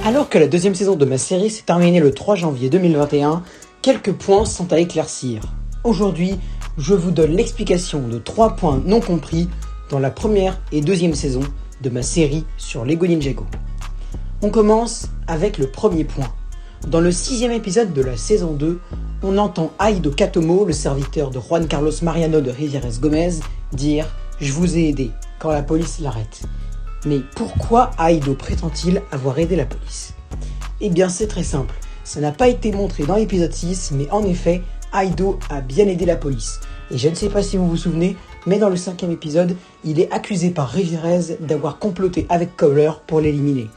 Alors que la deuxième saison de ma série s'est terminée le 3 janvier 2021, quelques points sont à éclaircir. Aujourd'hui, je vous donne l'explication de 3 points non compris dans la première et deuxième saison de ma série sur Lego Ninjago. On commence avec le premier point. Dans le 6e épisode de la saison 2, on entend Aido Katomo, le serviteur de Juan Carlos Mariano de Rivieres Gomez, dire « Je vous ai aidé » quand la police l'arrête. Mais pourquoi Aido prétend-il avoir aidé la police? Eh bien c'est très simple, ça n'a pas été montré dans l'épisode 6, mais en effet, Aido a bien aidé la police. Et je ne sais pas si vous vous souvenez, mais dans le 5e épisode, il est accusé par Rivieres d'avoir comploté avec Cobbler pour l'éliminer.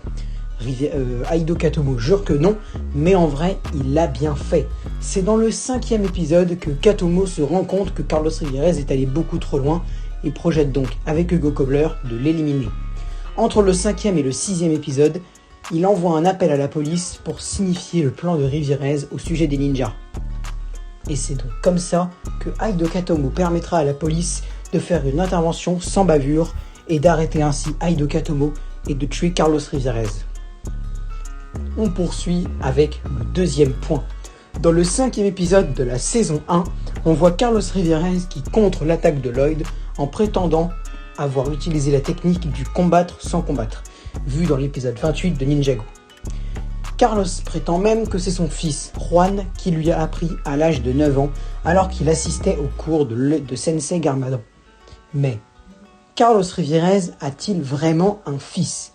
Aido Katomo jure que non, mais en vrai, il l'a bien fait. C'est dans le 5e épisode que Katomo se rend compte que Carlos Rivieres est allé beaucoup trop loin et projette donc, avec Hugo Cobbler, de l'éliminer. Entre le 5e et le 6e épisode, il envoie un appel à la police pour signifier le plan de Rivieres au sujet des ninjas. Et c'est donc comme ça que Aido Katomo permettra à la police de faire une intervention sans bavure et d'arrêter ainsi Aido Katomo et de tuer Carlos Rivieres. On poursuit avec le deuxième point. Dans le 5e épisode de la saison 1, on voit Carlos Rivieres qui contre l'attaque de Lloyd en prétendant avoir utilisé la technique du combattre sans combattre, vu dans l'épisode 28 de Ninjago. Carlos prétend même que c'est son fils, Juan, qui lui a appris à l'âge de 9 ans, alors qu'il assistait au cours de Sensei Garmadon. Mais, Carlos Rivieres a-t-il vraiment un fils?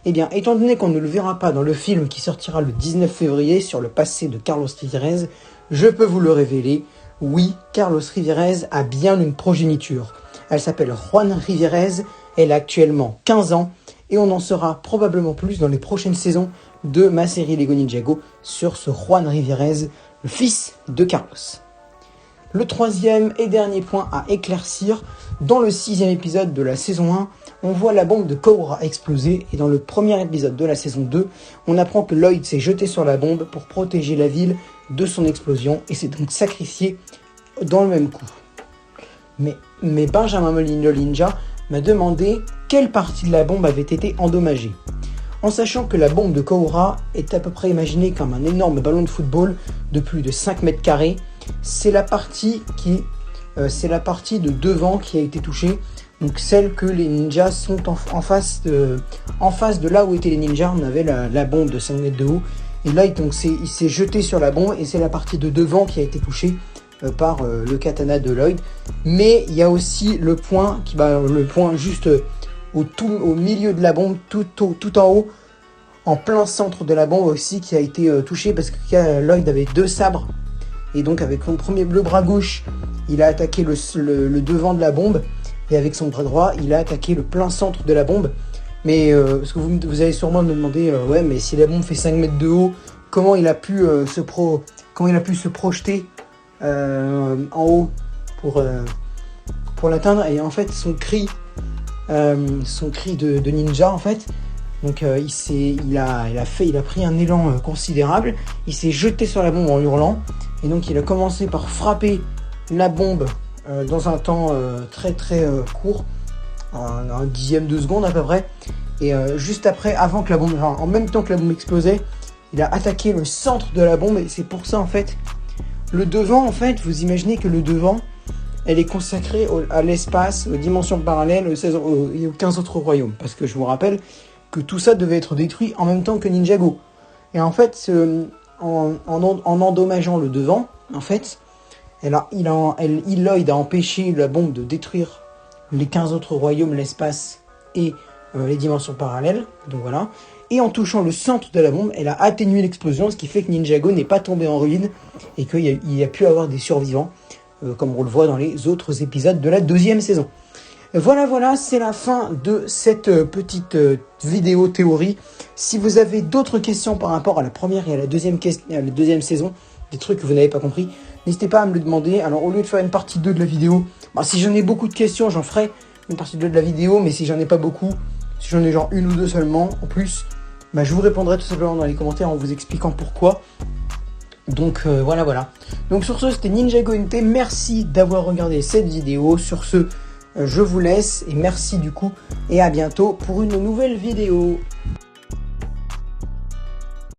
Eh bien, étant donné qu'on ne le verra pas dans le film qui sortira le 19 février sur le passé de Carlos Rivieres, je peux vous le révéler, oui, Carlos Rivieres a bien une progéniture. Elle s'appelle Juan Rivieres, elle a actuellement 15 ans, et on en saura probablement plus dans les prochaines saisons de ma série Lego Ninjago sur ce Juan Rivieres, le fils de Carlos. Le troisième et dernier point à éclaircir, dans le 6e épisode de la saison 1, on voit la bombe de Koura exploser, et dans le premier épisode de la saison 2, on apprend que Lloyd s'est jeté sur la bombe pour protéger la ville de son explosion, et s'est donc sacrifié dans le même coup. Mais Benjamin Molino Ninja m'a demandé quelle partie de la bombe avait été endommagée. En sachant que la bombe de Koura est à peu près imaginée comme un énorme ballon de football de plus de 5 mètres carrés, c'est la partie de devant qui a été touchée, donc celle que les ninjas sont en face de là où étaient les ninjas. On avait la bombe de 5 mètres de haut, et là il s'est jeté sur la bombe, et c'est la partie de devant qui a été touchée par le katana de Lloyd. Mais il y a aussi le point juste au milieu de la bombe, tout en haut, en plein centre de la bombe aussi, qui a été touché parce que Lloyd avait 2 sabres, et donc avec le bras gauche il a attaqué le devant de la bombe, et avec son bras droit il a attaqué le plein centre de la bombe. Mais parce que vous allez sûrement me demander ouais, mais si la bombe fait 5 mètres de haut, comment il a pu se projeter en haut pour l'atteindre? Et en fait son cri de ninja, en fait, donc il a pris un élan considérable, il s'est jeté sur la bombe en hurlant, et donc il a commencé par frapper la bombe dans un temps très très court, un dixième de seconde à peu près, et juste après, en même temps que la bombe explosait, il a attaqué le centre de la bombe. Et c'est pour ça, en fait, le devant, en fait, vous imaginez que le devant, elle est consacrée à l'espace, aux dimensions parallèles, et aux 15 autres royaumes. Parce que je vous rappelle que tout ça devait être détruit en même temps que Ninjago. Et en fait, en endommageant le devant, en fait, Lloyd a empêché la bombe de détruire les 15 autres royaumes, l'espace et les dimensions parallèles. Donc voilà. Et en touchant le centre de la bombe, elle a atténué l'explosion, ce qui fait que Ninjago n'est pas tombé en ruine et qu'il y a pu avoir des survivants, comme on le voit dans les autres épisodes de la 2e saison. Voilà, c'est la fin de cette petite vidéo théorie. Si vous avez d'autres questions par rapport à la première et à la deuxième saison, des trucs que vous n'avez pas compris, n'hésitez pas à me le demander. Alors au lieu de faire une partie 2 de la vidéo, si j'en ai beaucoup de questions, j'en ferai une partie 2 de la vidéo, mais si j'en ai pas beaucoup, si j'en ai genre 1 ou 2 seulement en plus, je vous répondrai tout simplement dans les commentaires en vous expliquant pourquoi. Donc voilà. Donc sur ce, c'était Ninjago NT. Merci d'avoir regardé cette vidéo. Sur ce, je vous laisse et merci du coup. Et à bientôt pour une nouvelle vidéo.